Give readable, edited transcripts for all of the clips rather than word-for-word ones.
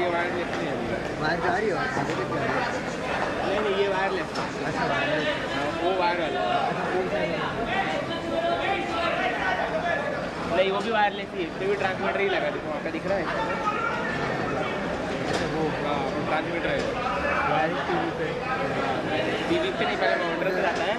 ये वायरलेस नहीं है अभी। वायर जा रही हो आगे तक जा रही है। नहीं नहीं ये वायरलेस है। अच्छा वायर, वो वायर वाला अच्छा कौन सा है? नहीं वो भी वायरलेस ही है, इसमें भी ट्रांसमीटर ही लगा, देखो आपका दिख रहा है अच्छा वो ट्रांसमीटर है वायर टीवी पे। टीवी पे नहीं, पहले मॉनिटर पे जाता है।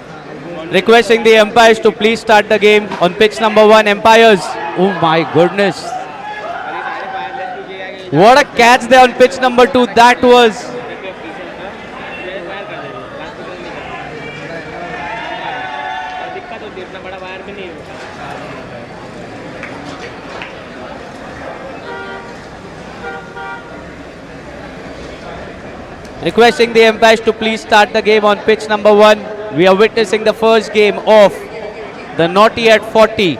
Requesting the umpires to please start the game on pitch number 1. Umpires. Oh my goodness. अरे सारे वायरलेस क्योंकि आगे What a catch there on pitch number 2. That was. दिक्कत होती है, इतना बड़ा वायर भी नहीं होता। Requesting the umpires to please start the game on pitch number 1. We are witnessing the first game of the Naughty at 40.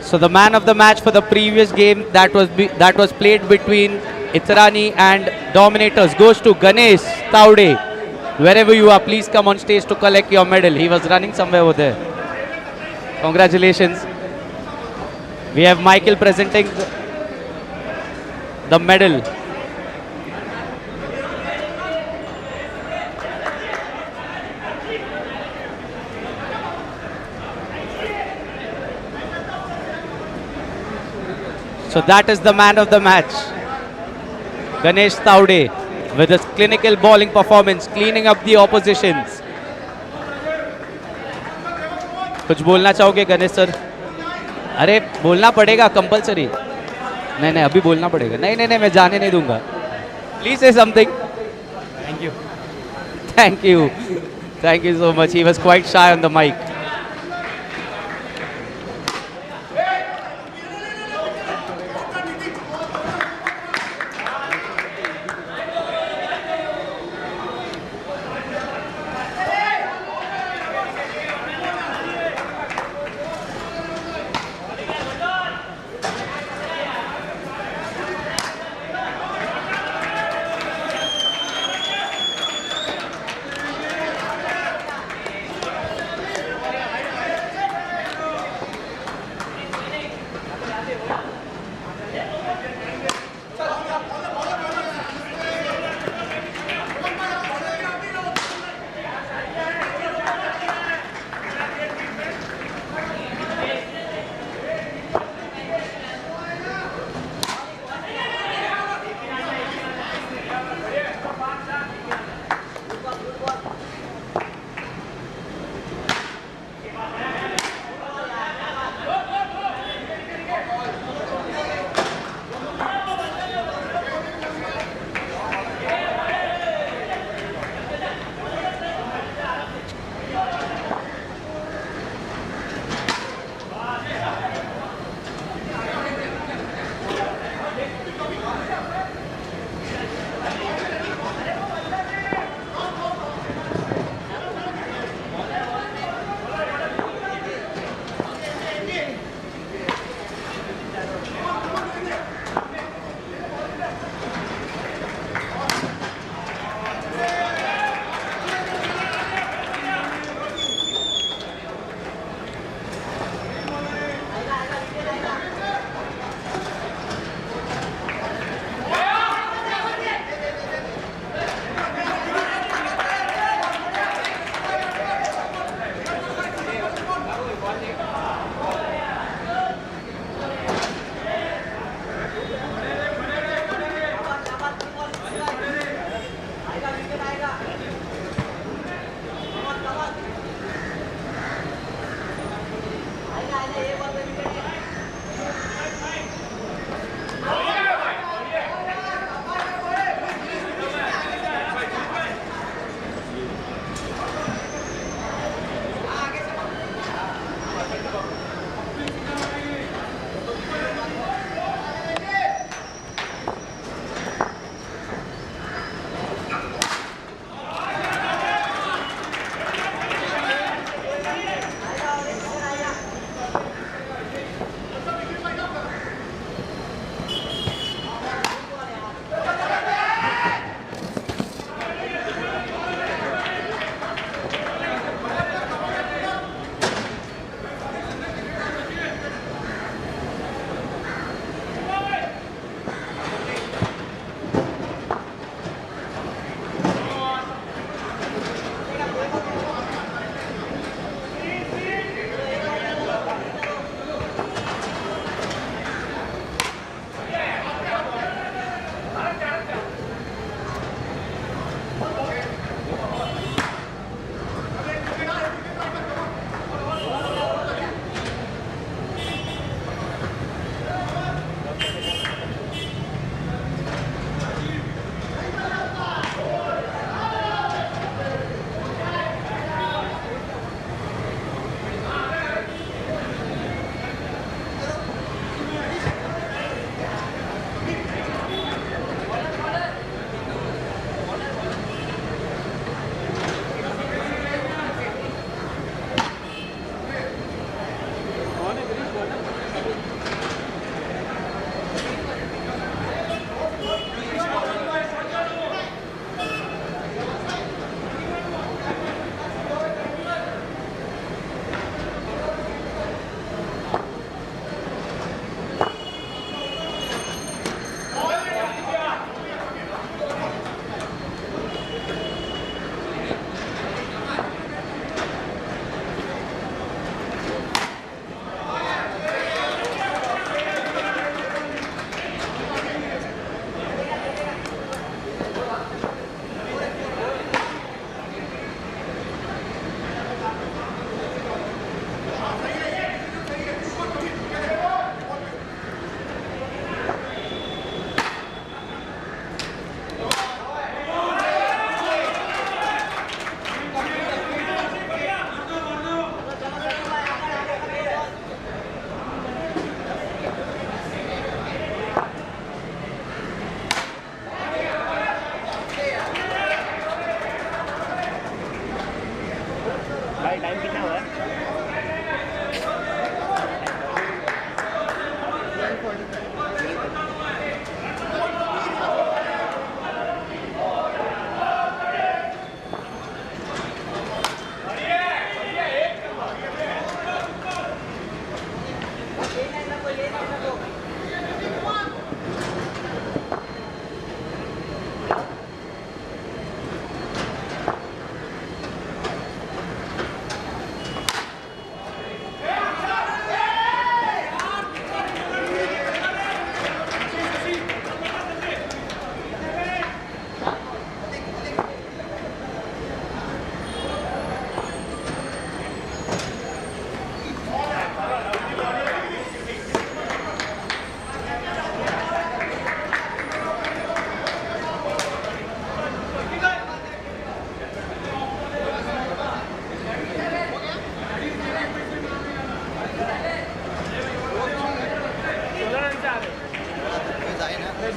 So the man of the match for the previous game that was played between Itrani and Dominators goes to Ganesh Taude. Wherever you are, please come on stage to collect your medal. He was running somewhere over there. Congratulations. We have Michael presenting the medal. So that is the man of the match, Ganesh Taude, with his clinical bowling performance, cleaning up the oppositions. कुछ बोलना चाहोगे Ganesh sir? अरे बोलना पड़ेगा compulsory. नहीं नहीं अभी बोलना पड़ेगा। नहीं नहीं नहीं मैं जाने नहीं दूंगा। Please say something. Thank you. Thank you. Thank you so much. He was quite shy on the mic.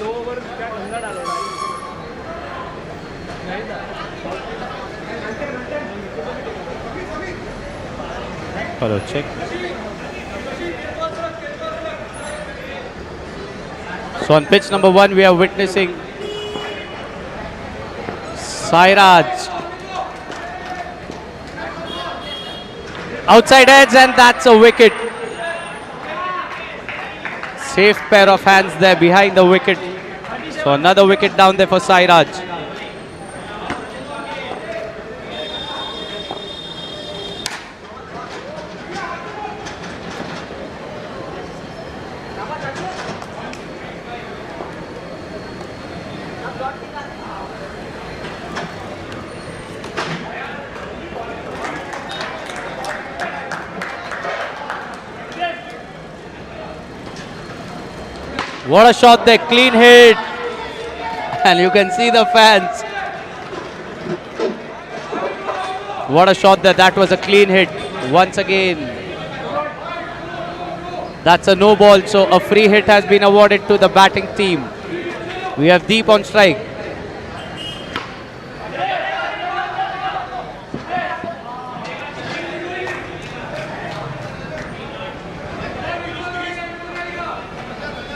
दो ओवर क्या ठंडा डालो भाई नहीं था Hello, check. So on pitch number 1, we are witnessing Sairaj. Outside edge, and that's a wicket. Safe pair of hands there behind the wicket. So another wicket down there for Sairaj. What a shot there, clean hit. And you can see the fans. What a shot there, that was a clean hit. Once again, that's a no ball, so a free hit has been awarded to the batting team. We have Deep on strike.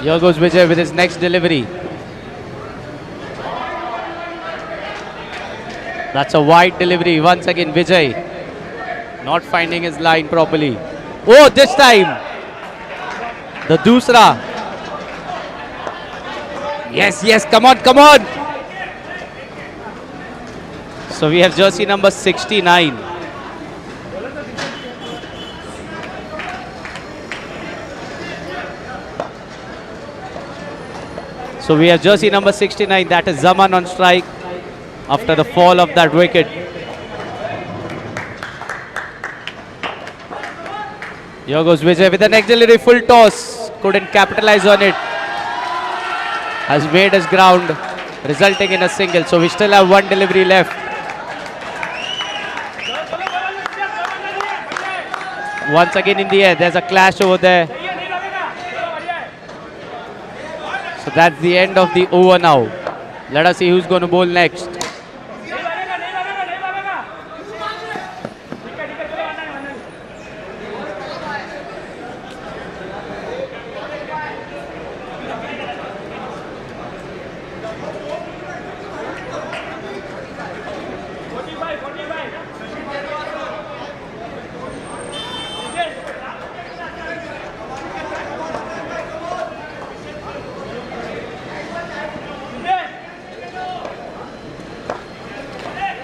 Here goes Vijay with his next delivery. That's a wide delivery. Once again, Vijay not finding his line properly. Oh, this time the dusra. Yes, yes, come on, come on. So we have jersey number 69. So we have jersey number 69, that is Zaman on strike after the fall of that wicket. Here goes Vijay with an auxiliary full toss, couldn't capitalize on it. Has made his ground, resulting in a single. So we still have one delivery left. Once again in the air, there's a clash over there. So that's the end of the over now. Let us see who's going to bowl next.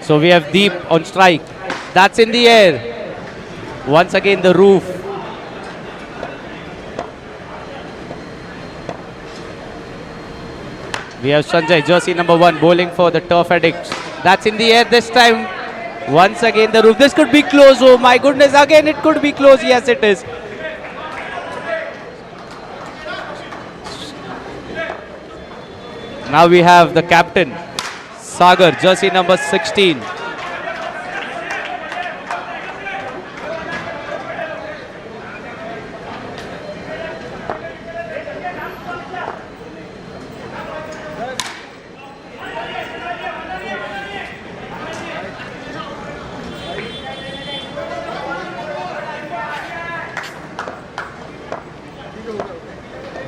So we have Deep on strike. That's in the air. Once again the roof. We have Sanjay, jersey number 1, bowling for the Turf Addicts. That's in the air this time. Once again the roof. This could be close. Oh my goodness, again it could be close. Yes, it is. Now we have the captain, Sagar, jersey number 16.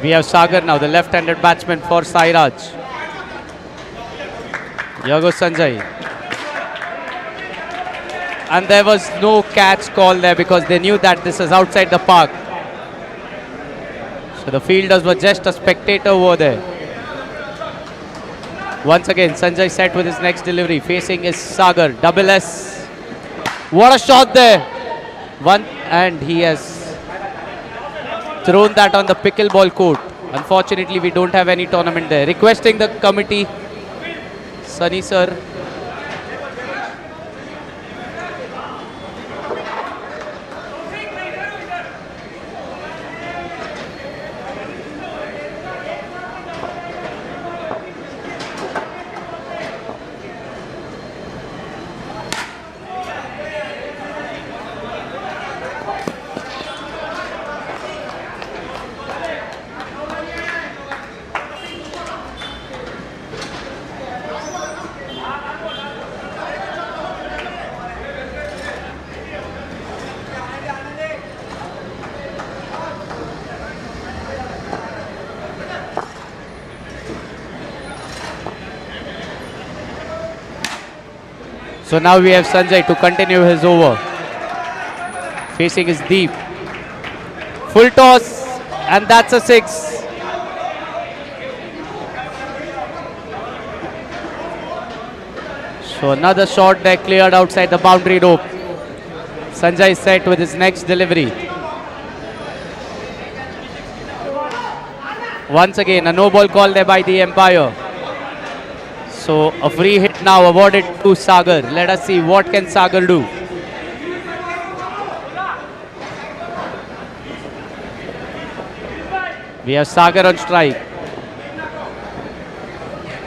We have Sagar now, the left-handed batsman for Sairaj. Here goes Sanjay. And there was no catch call there because they knew that this is outside the park. So the fielders were just a spectator over there. Once again, Sanjay set with his next delivery. Facing is Sagar, double S. What a shot there. One, and he has thrown that on the pickleball court. Unfortunately, we don't have any tournament there. Requesting the committee, Sunny sir. So now we have Sanjay to continue his over. Facing his deep. Full toss, and that's a 6. So another shot there cleared outside the boundary rope. Sanjay is set with his next delivery. Once again, a no ball call there by the umpire. So a free hit now awarded to Sagar. Let us see what can Sagar do. We have Sagar on strike.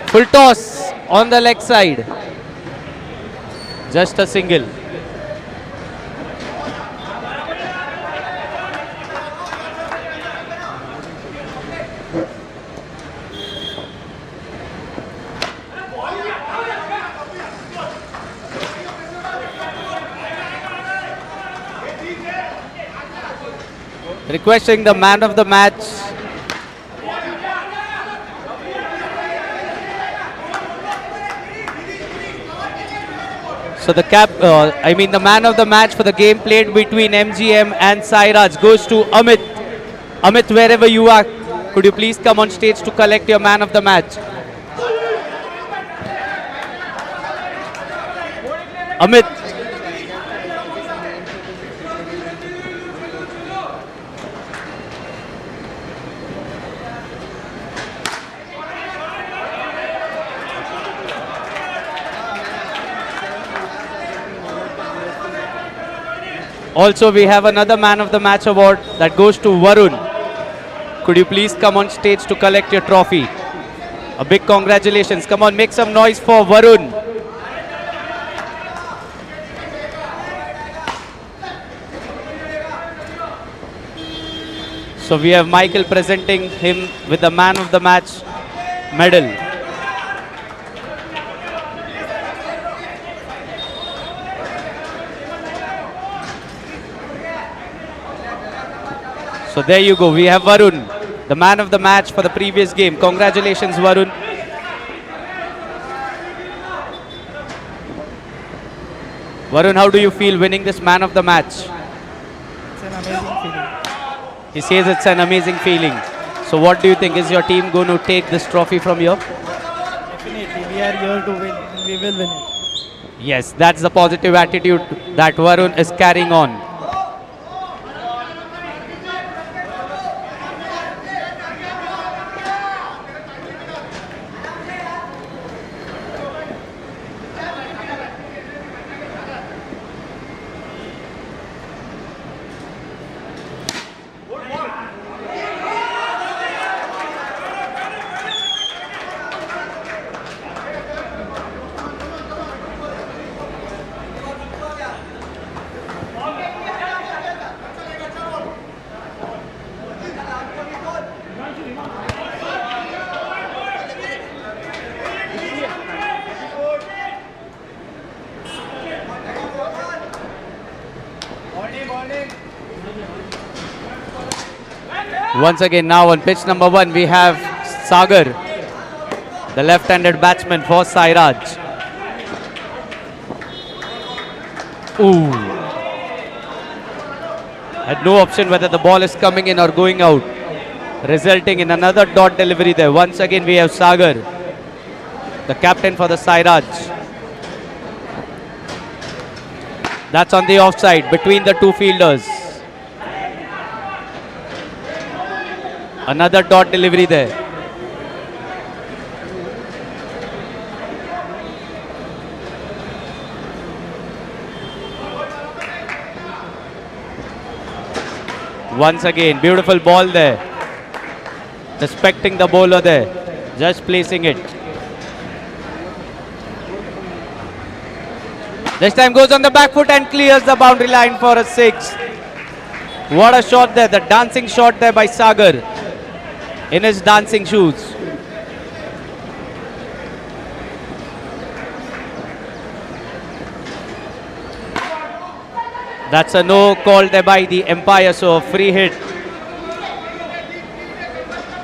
Full toss on the leg side. Just a single. Requesting the man of the match. So the the man of the match for the game played between MGM and Sairaj goes to Amit. Amit, wherever you are, could you please come on stage to collect your man of the match? Amit. Also, we have another man of the match award that goes to Varun. Could you please come on stage to collect your trophy? A big congratulations. Come on, make some noise for Varun. So we have Michael presenting him with the man of the match medal. So there you go, we have Varun, the man of the match for the previous game. Congratulations, Varun. Varun, how do you feel winning this man of the match? It's an amazing feeling. He says it's an amazing feeling. So what do you think? Is your team going to take this trophy from you? Definitely, we are here to win. We will win it. Yes, that's the positive attitude that Varun is carrying on. Once again, now on pitch number 1, we have Sagar, the left-handed batsman for Sairaj. Ooh. Had no option whether the ball is coming in or going out, resulting in another dot delivery there. Once again, we have Sagar, the captain for the Sairaj. That's on the offside between the two fielders. Another dot delivery there. Once again, beautiful ball there. Respecting the bowler there. Just placing it. This time goes on the back foot and clears the boundary line for a 6. What a shot there. The dancing shot there by Sagar in his dancing shoes. That's a no called there by the umpire, so a free hit.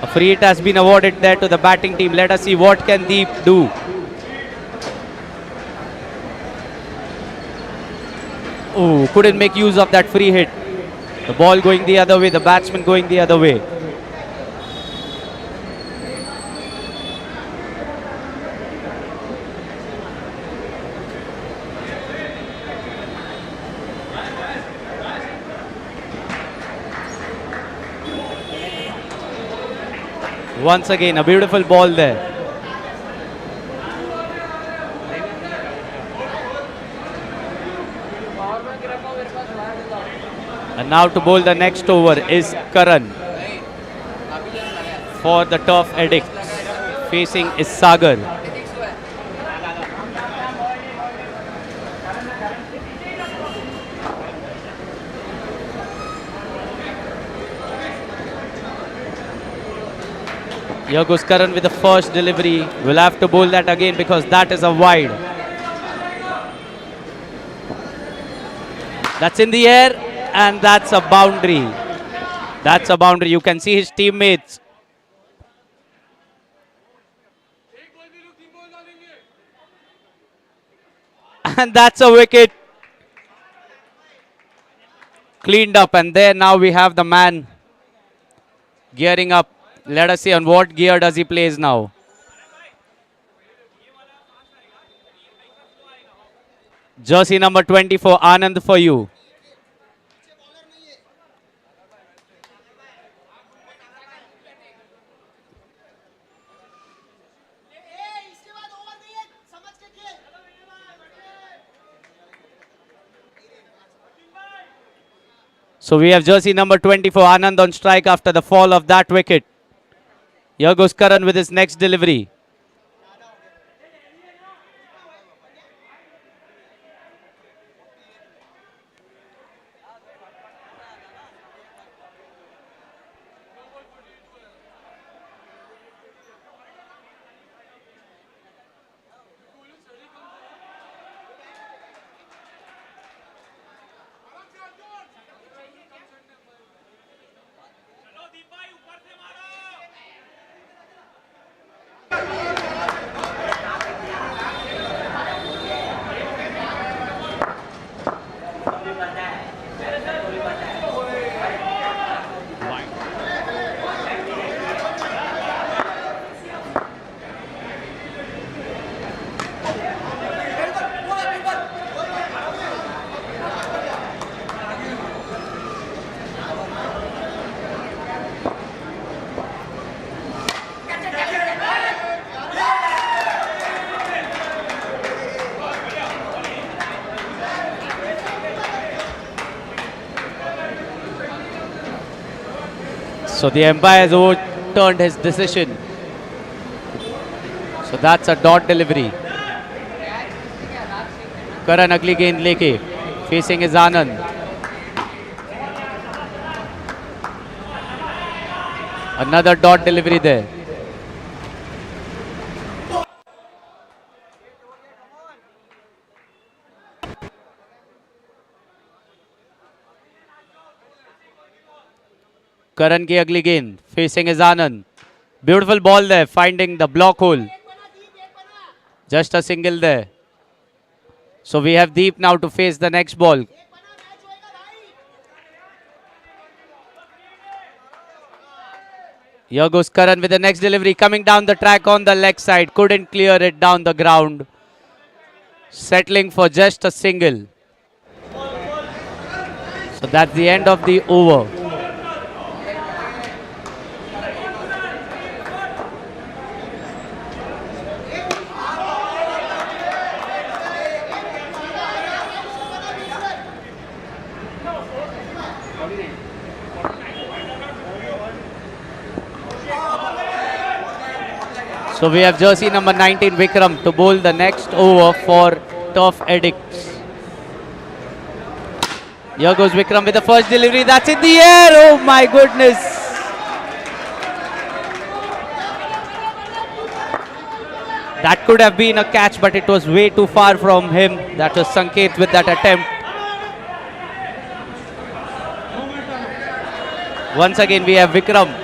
A free hit has been awarded there to the batting team. Let us see what can Deep do. Oh, couldn't make use of that free hit. The ball going the other way, the batsman going the other way. Once again, a beautiful ball there. And now to bowl the next over is Karan for the Turf Addicts. Facing is Sagar. Here goes Karan with the first delivery. We'll have to bowl that again because that is a wide. That's in the air and that's a boundary. That's a boundary. You can see his teammates. And that's a wicket. Cleaned up, and there now we have the man gearing up. Let us see on what gear does he plays now. Jersey number 24, Anand for you. So we have jersey number 24, Anand on strike after the fall of that wicket. Here goes Karan with his next delivery. So the umpire has overturned his decision. So that's a dot delivery. Karan agli gend leke. Facing is Anand. Another dot delivery there. Karan ki agli gend. Facing is Anand. Beautiful ball there, finding the block hole. Just a single there. So we have Deep now to face the next ball. Here goes Karan with the next delivery, coming down the track on the leg side. Couldn't clear it down the ground. Settling for just a single. So that's the end of the over. So we have jersey number 19 Vikram to bowl the next over for Turf Addicts. Here goes Vikram with the first delivery. That's in the air. Oh my goodness. That could have been a catch, but it was way too far from him. That was Sanket with that attempt. Once again we have Vikram.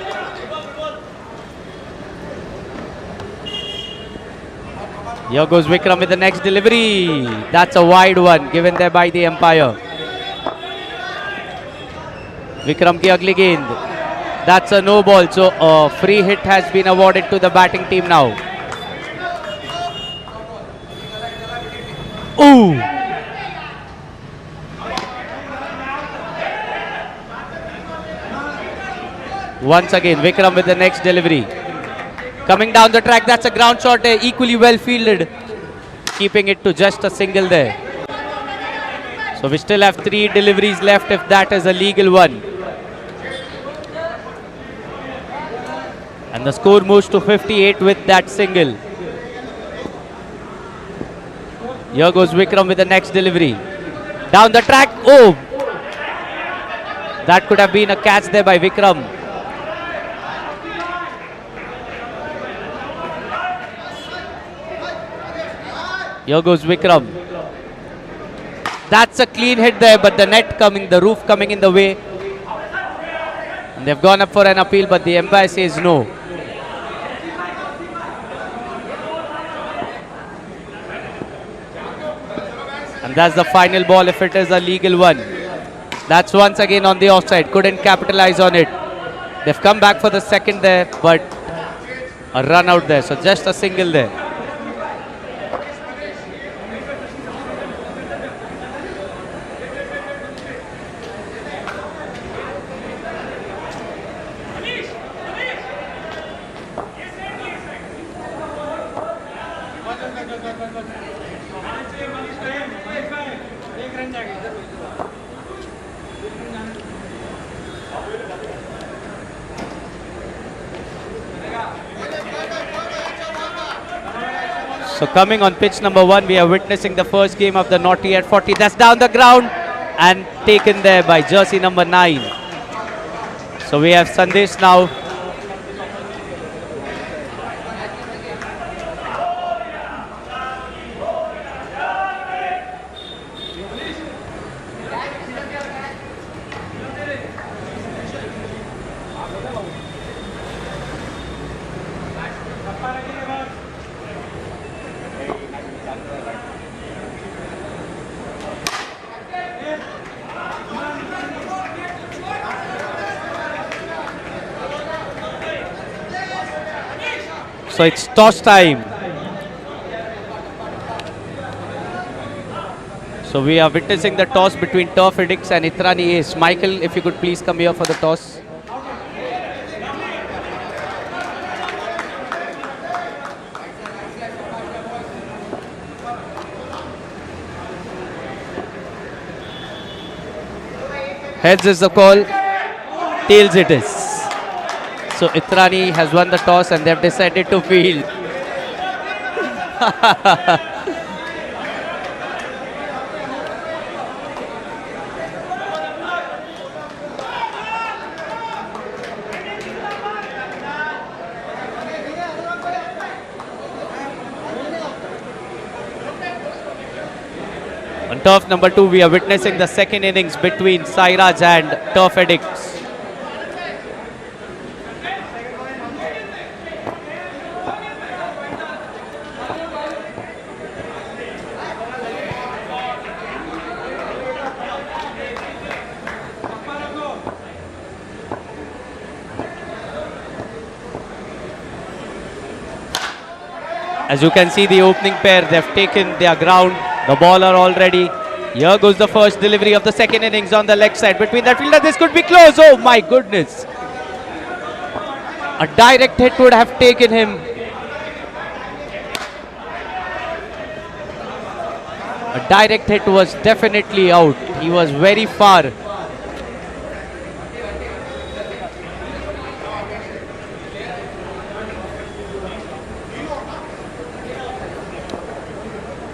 Here goes Vikram with the next delivery. That's a wide one given there by the umpire. Vikram की अगली गेंद. That's a no ball. So a free hit has been awarded to the batting team now. Ooh. Once again, Vikram with the next delivery. Coming down the track, that's a ground shot, equally well fielded. Keeping it to just a single there. So we still have 3 deliveries left if that is a legal one. And the score moves to 58 with that single. Here goes Vikram with the next delivery. Down the track, oh! That could have been a catch there by Vikram. Here goes Vikram. That's a clean hit there, but the net coming, the roof coming in the way. And they've gone up for an appeal, but the umpire says no. And that's the final ball if it is a legal one. That's once again on the offside. Couldn't capitalize on it. They've come back for the second there, but a run out there. So just a single there. So coming on pitch number 1, we are witnessing the first game of the Naughty at 40. That's down the ground and taken there by jersey number 9. So we have Sandesh now. So it's toss time. So we are witnessing the toss between Turf Addicts and Ithrani Ace. Michael, if you could please come here for the toss. Heads is the call, tails it is. So Ithrani has won the toss and they have decided to field. On turf number 2, we are witnessing the second innings between Sairaj and Turf Addicts. As you can see, the opening pair, they've taken their ground. The bowler already. Here goes the first delivery of the second innings on the leg side. Between that fielder, this could be close. Oh my goodness. A direct hit would have taken him. A direct hit was definitely out. He was very far.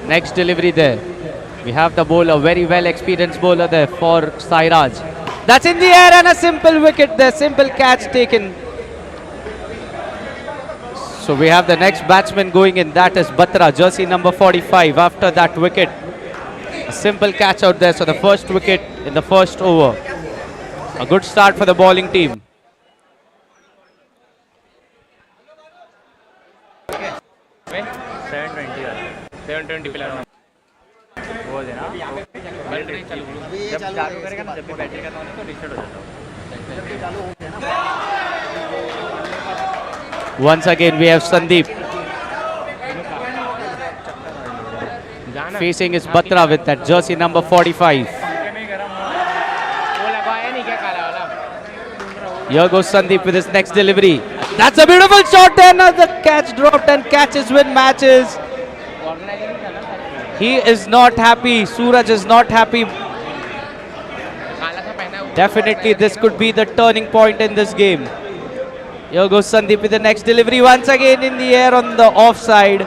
Next delivery there. We have the bowler, very well experienced bowler there for Sairaj. That's in the air and a simple wicket there, simple catch taken. So we have the next batsman going in, that is Batra, jersey number 45. After that wicket, a simple catch out there. So the first wicket in the first over. A good start for the bowling team. When? 720 पिला वो देना जब चालू करेगा ना, जब भी battery का तो रिसेट हो जाता है. Once again, we have Sandeep facing his Batra with that jersey number 45. वो लगवाया नहीं क्या काला वाला? Here goes Sandeep with his next delivery. That's a beautiful shot, and the catch dropped, and catches win matches. Organising था ना? He is not happy. Suraj is not happy. काला सा पहना हुआ। Definitely, this could be the turning point in this game. Here goes Sandeep with the next delivery. Once again in the air on the offside.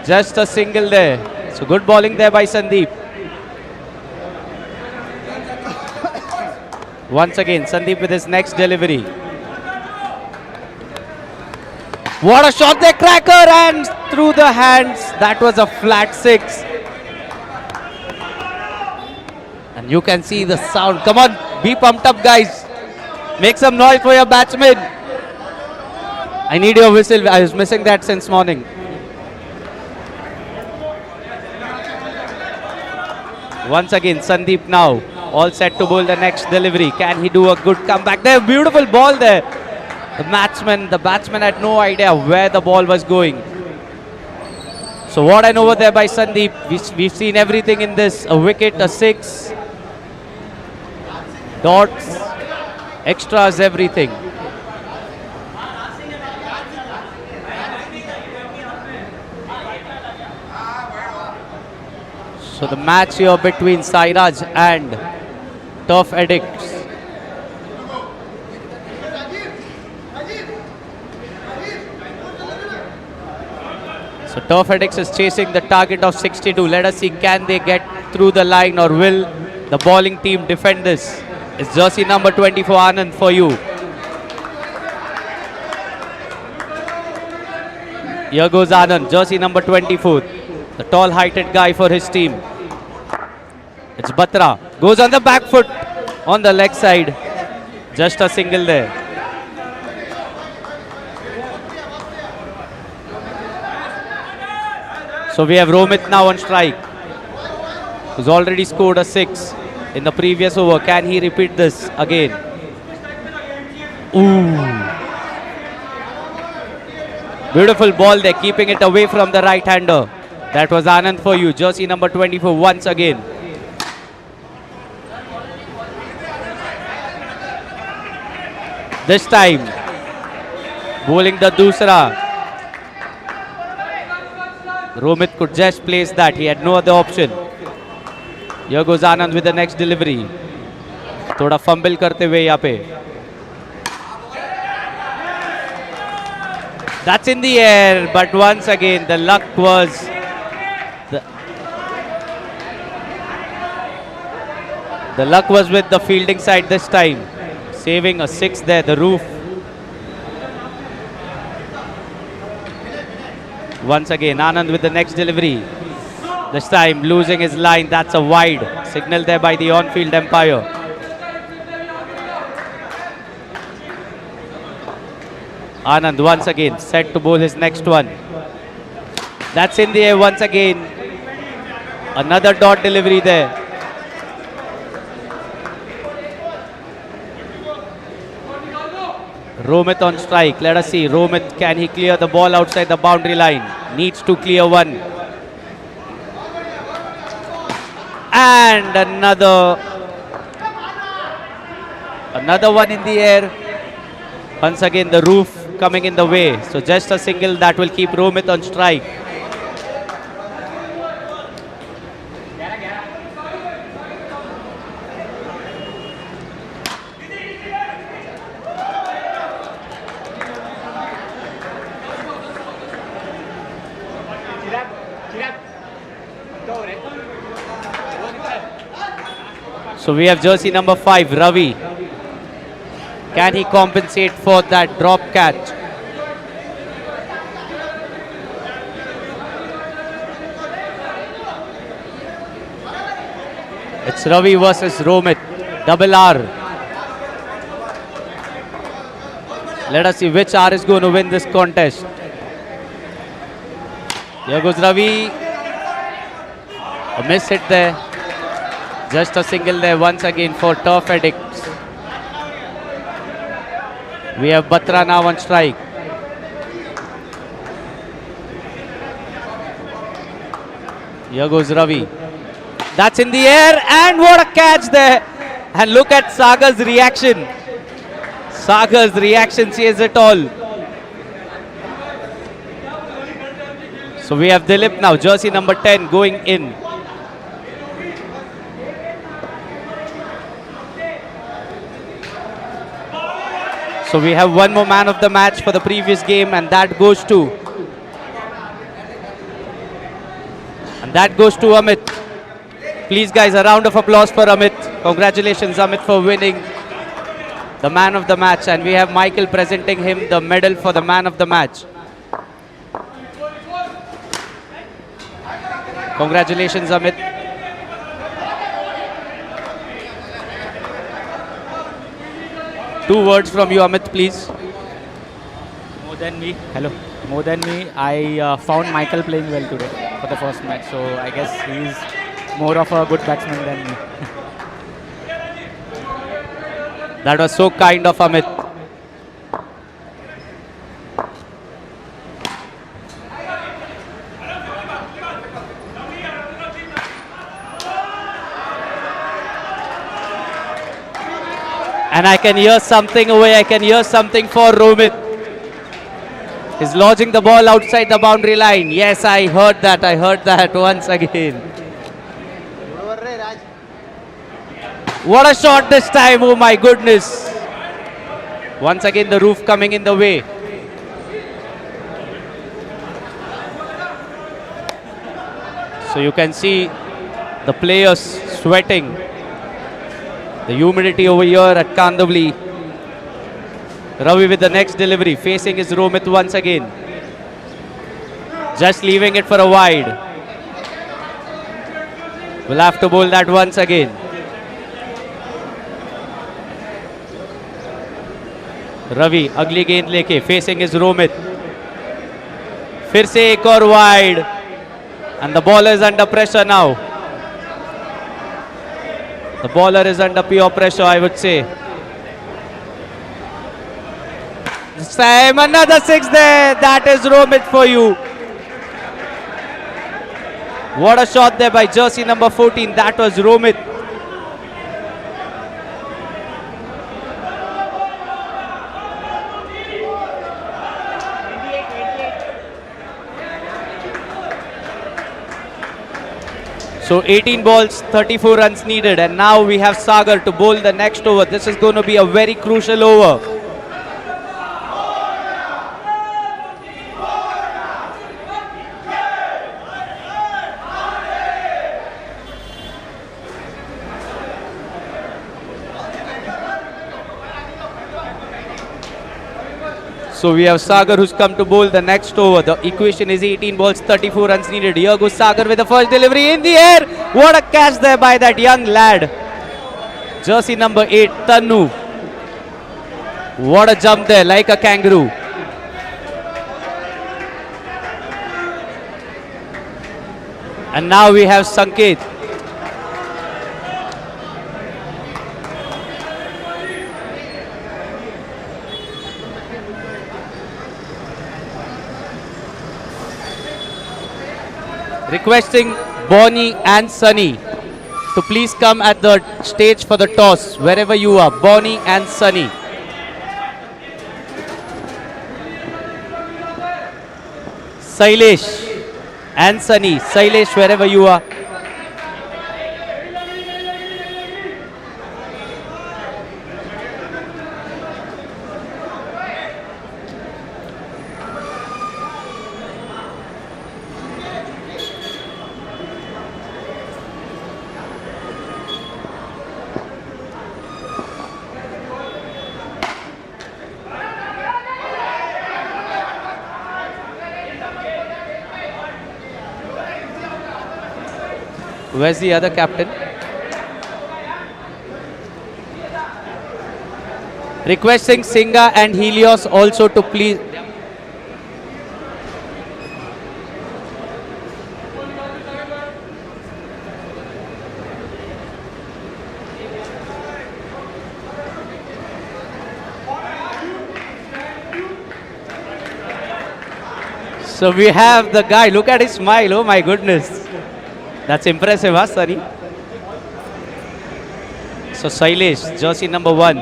Just a single there. So good bowling there by Sandeep. Once again, Sandeep with his next delivery. What a shot there, cracker, and through the hands. That was a flat six. And you can see the sound. Come on, be pumped up, guys. Make some noise for your batsmen. I need your whistle. I was missing that since morning. Once again, Sandeep now all set to bowl the next delivery. Can he do a good comeback there? Beautiful ball there. The batsman had no idea where the ball was going. So what an over there by Sandeep. We've seen everything in this. A wicket, a six, dots, extras, everything. So the match here between Sairaj and Turf Addicts. So Turf Addicts is chasing the target of 62. Let us see, can they get through the line, or will the bowling team defend this? It's jersey number 24, Anand, for you. Here goes Anand, jersey number 24. The tall heighted guy for his team. It's Batra. Goes on the back foot on the leg side. Just a single there. So we have Romit now on strike, who's already scored a six in the previous over. Can he repeat this again? Ooh. Beautiful ball there, keeping it away from the right-hander. That was Anand for you, jersey number 24 once again. This time, bowling the dusra. Romit could just place that, he had no other option. Here goes Anand with the next delivery. Thoda fumble karte hue yahan pe. That's in the air, but once again the luck was the luck was with the fielding side this time, saving a six there, the roof. Once again, Anand with the next delivery. This time losing his line. That's a wide signal there by the on-field umpire. Anand once again set to bowl his next one. That's in the air once again. Another dot delivery there. Romit on strike. Let us see. Romit, can he clear the ball outside the boundary line? Needs to clear one. And another one in the air. Once again the roof coming in the way. So just a single that will keep Romit on strike. So we have jersey number 5, Ravi. Can he compensate for that drop catch? It's Ravi versus Romit. Double R. Let us see which R is going to win this contest. Here goes Ravi. A miss hit there. Just a single there once again for Turf Addicts. We have Batra now on strike. Here goes Ravi. That's in the air, and what a catch there. And look at Sagar's reaction. Sagar's reaction says it all. So we have Dilip now, jersey number 10 going in. So we have one more man of the match for the previous game, and that goes to Amit. Please guys, a round of applause for Amit. Congratulations Amit for winning the man of the match, and we have Michael presenting him the medal for the man of the match. Congratulations Amit. Two words from you Amit, please. More than me. Hello. More than me, I found Michael playing well today for the first match. So I guess he's more of a good batsman than me. That was so kind of Amit. And I can hear something away. I can hear something for Romit. He's lodging the ball outside the boundary line. Yes, I heard that. I heard that once again. What a shot this time. Oh my goodness. Once again the roof coming in the way. So you can see the players sweating. The humidity over here at Kandavali. Ravi with the next delivery, facing his Romit once again. Just leaving it for a wide. We'll have to bowl that once again. Ravi अगली गेंद लेके facing his Romit. फिर से एक और wide. And the bowler is under pressure now. The bowler is under pure pressure, I would say. This time another six there. That is Romit for you. What a shot there by jersey number 14. That was Romit. So 18 balls, 34 runs needed, and now we have Sagar to bowl the next over. This is going to be a very crucial over. So we have Sagar who's come to bowl the next over. The equation is 18 balls, 34 runs needed. Here goes Sagar with the first delivery in the air. What a catch there by that young lad. Jersey number 8, Tanu. What a jump there, like a kangaroo. And now we have Sanket. Requesting Bonnie and Sunny to please come at the stage for the toss, wherever you are. Bonnie and Sunny. Sailesh and Sunny. Sailesh, wherever you are. Where's the other captain? Requesting Singha and Helios also to please. So we have the guy. Look at his smile. Oh my goodness. That's impressive, huh, Sunny? So Sailesh, jersey number 1.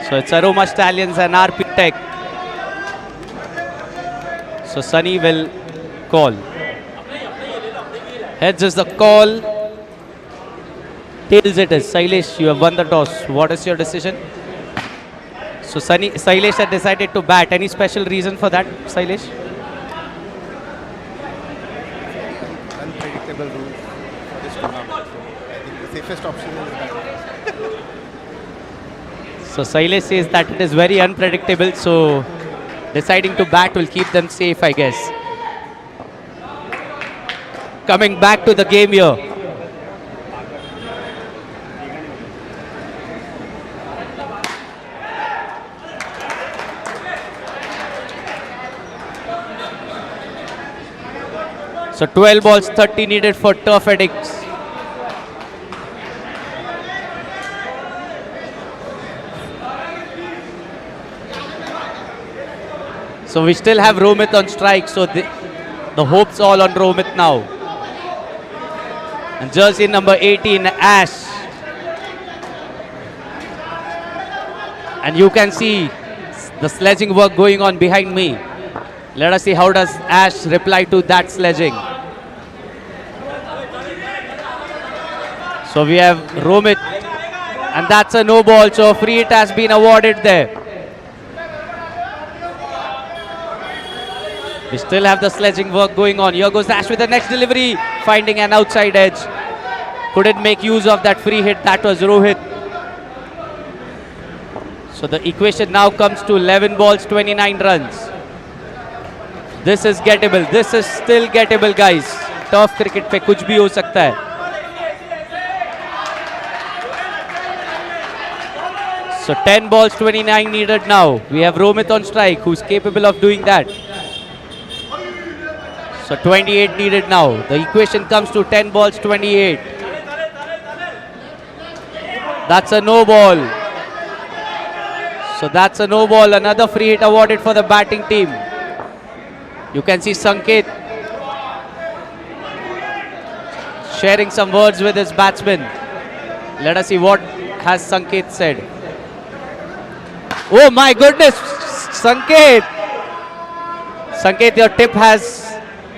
So it's Aroma Stallions and RP Tech. So Sunny will call. Heads is the call. Tails it is. Sailesh, you have won the toss. What is your decision? So Sailesh had decided to bat. Any special reason for that, Sailesh? Unpredictable rules for this tournament. So I think the safest option is that. So Sailesh says that it is very unpredictable, so deciding to bat will keep them safe, I guess. Coming back to the game here. So 12 balls, 30 needed for Turf Addicts. So we still have Romit on strike, so the hopes all on Romit now. And jersey number 18, Ash. And you can see the sledging work going on behind me. Let us see how does Ash reply to that sledging. So we have Romit, and that's a no ball, so a free hit has been awarded there. We still have the sledging work going on. Here goes Ash with the next delivery, finding an outside edge. Couldn't make use of that free hit, that was Rohit. So the equation now comes to 11 balls, 29 runs. This is gettable, this is still gettable, guys. Tough cricket पे कुछ भी हो सकता है. So 10 balls, 29 needed now. We have Romit on strike, who's capable of doing that. So 28 needed now. The equation comes to 10 balls, 28. That's a no ball. So that's a no ball. Another free hit awarded for the batting team. You can see Sanket sharing some words with his batsman. Let us see what has Sanket said. Oh my goodness, Sanket! Sanket, your tip has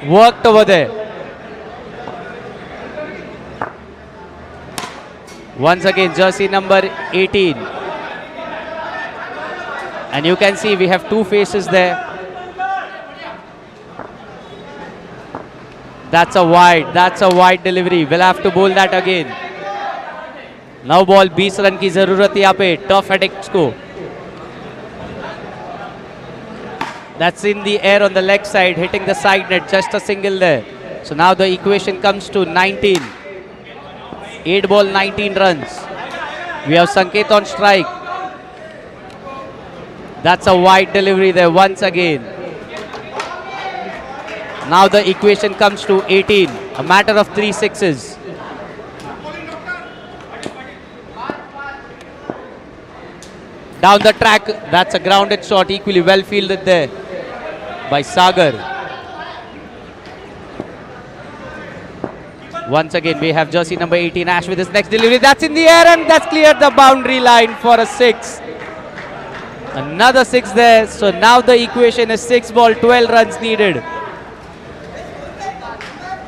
worked over there. Once again, jersey number 18. And you can see we have two faces there. That's a wide delivery. We'll have to bowl that again. Now ball 20 run की जरूरत यहाँ पे Turf Addicts को. That's in the air on the leg side, hitting the side net, just a single there. So now the equation comes to 19. 8 ball, 19 runs. We have Sanket on strike. That's a wide delivery there once again. Now the equation comes to 18. A matter of 3 sixes. Down the track, that's a grounded shot, equally well fielded there by Sagar. Once again, we have jersey number 18, Ash, with his next delivery. That's in the air and that's cleared the boundary line for a 6. Another 6 there. So now the equation is 6 ball, 12 runs needed.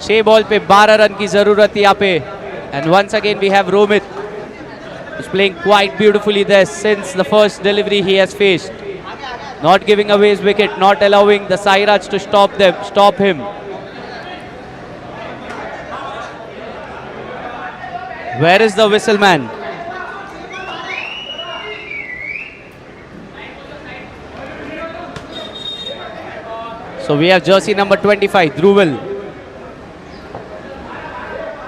6 ball पे 12 run की जरूरत यहाँ पे. And once again we have Romit, who's playing quite beautifully there since the first delivery he has faced. Not giving away his wicket, not allowing the Sairaj to stop him. Where is the whistle man? So we have jersey number 25, Dhruval,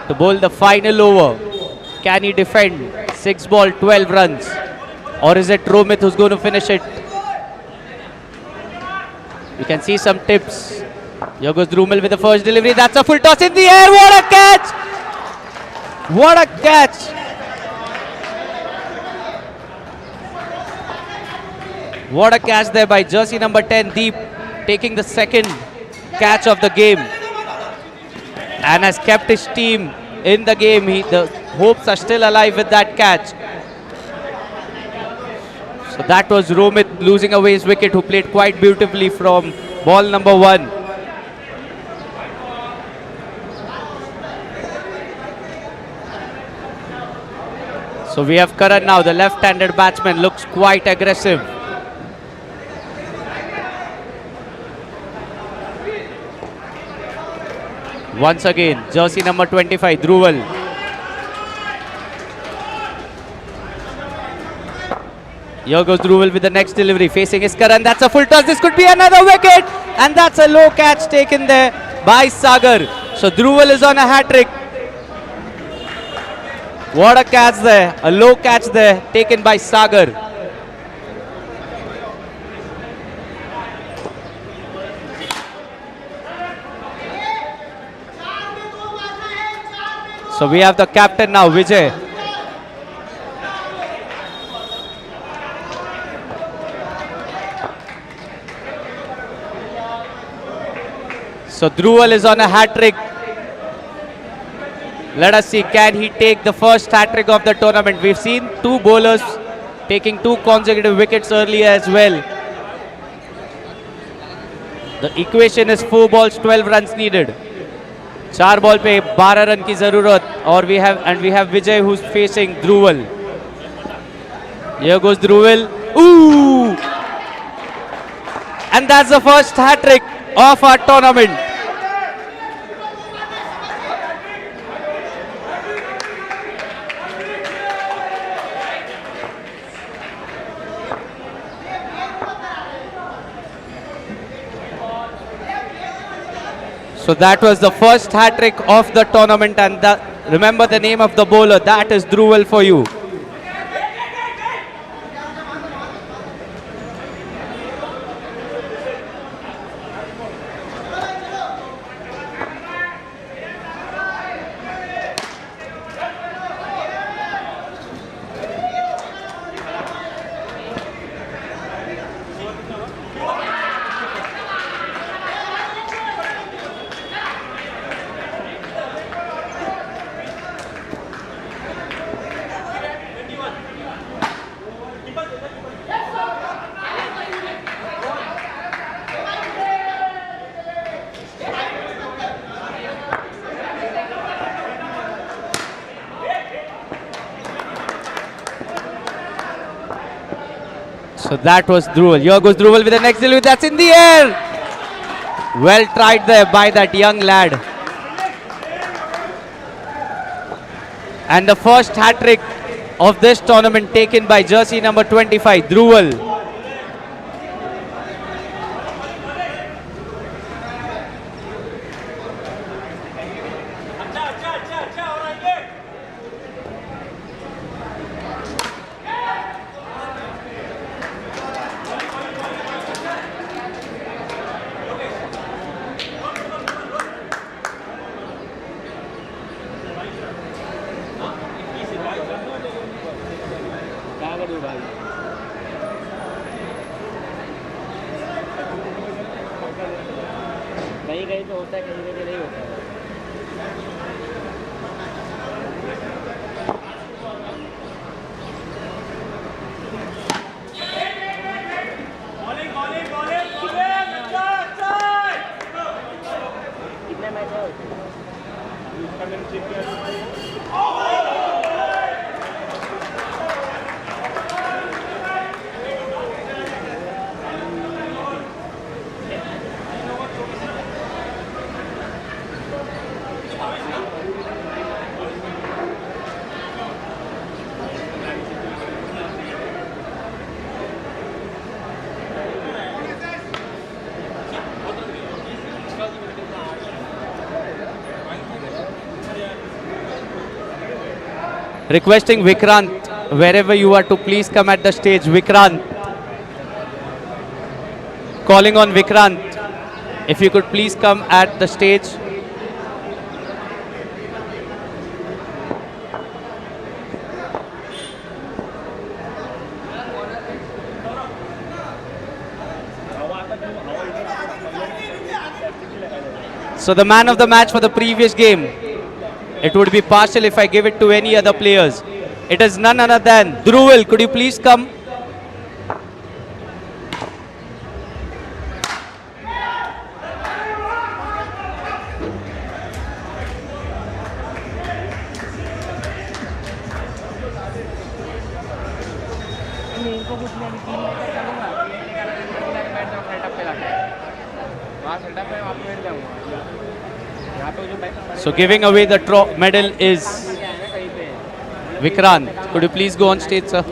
to bowl the final over. Can he defend? 6 ball, 12 runs. Or is it Romit who's going to finish it? You can see some tips. Here goes Dhruval with the first delivery. That's a full toss in the air. What a catch! What a catch! What a catch there by jersey number 10, Deep. taking the second catch of the game and has kept his team in the game. The hopes are still alive with that catch. So that was Romit losing away his wicket, who played quite beautifully from ball number 1. So we have Karan now, the left-handed batsman, looks quite aggressive. Once again, jersey number 25, Dhruval. Here goes Dhruval with the next delivery, facing his Karan. That's a full toss. This could be another wicket. And that's a low catch taken there by Sagar. So Dhruval is on a hat-trick. What a catch there. A low catch there taken by Sagar. So we have the captain now, Vijay. So Dhruval is on a hat-trick. Let us see, can he take the first hat-trick of the tournament? We've seen 2 bowlers taking 2 consecutive wickets earlier as well. The equation is 4 balls, 12 runs needed. 4 ball pe 12 run ki zarurat. Or we have Vijay who's facing Dhruval. Here goes Dhruval. Ooh! And that's the first hat-trick of our tournament. So that was the first hat-trick of the tournament, and remember the name of the bowler, that is Dhruval for you. So that was Dhruval. Here goes Dhruval with the next delivery. That's in the air. Well tried there by that young lad. And the first hat-trick of this tournament taken by jersey number 25, Dhruval. कहीं कहीं पे होता है, कहीं कहीं पे नहीं होता है. कितने मैच है? Requesting Vikrant, wherever you are, to please come at the stage. Vikrant. Calling on Vikrant. If you could please come at the stage. So the man of the match for the previous game, it would be partial if I give it to any other players. It is none other than Dhruvil. Could you please come? इनको कुछ नहीं करूँगा बैठ जाऊँ setup पे लाके वहाँ setup पे वहाँ पे बैठ जाऊँगा यहाँ पे जो बैठ So giving away the medal is Vikrant. Could you please go on stage, sir?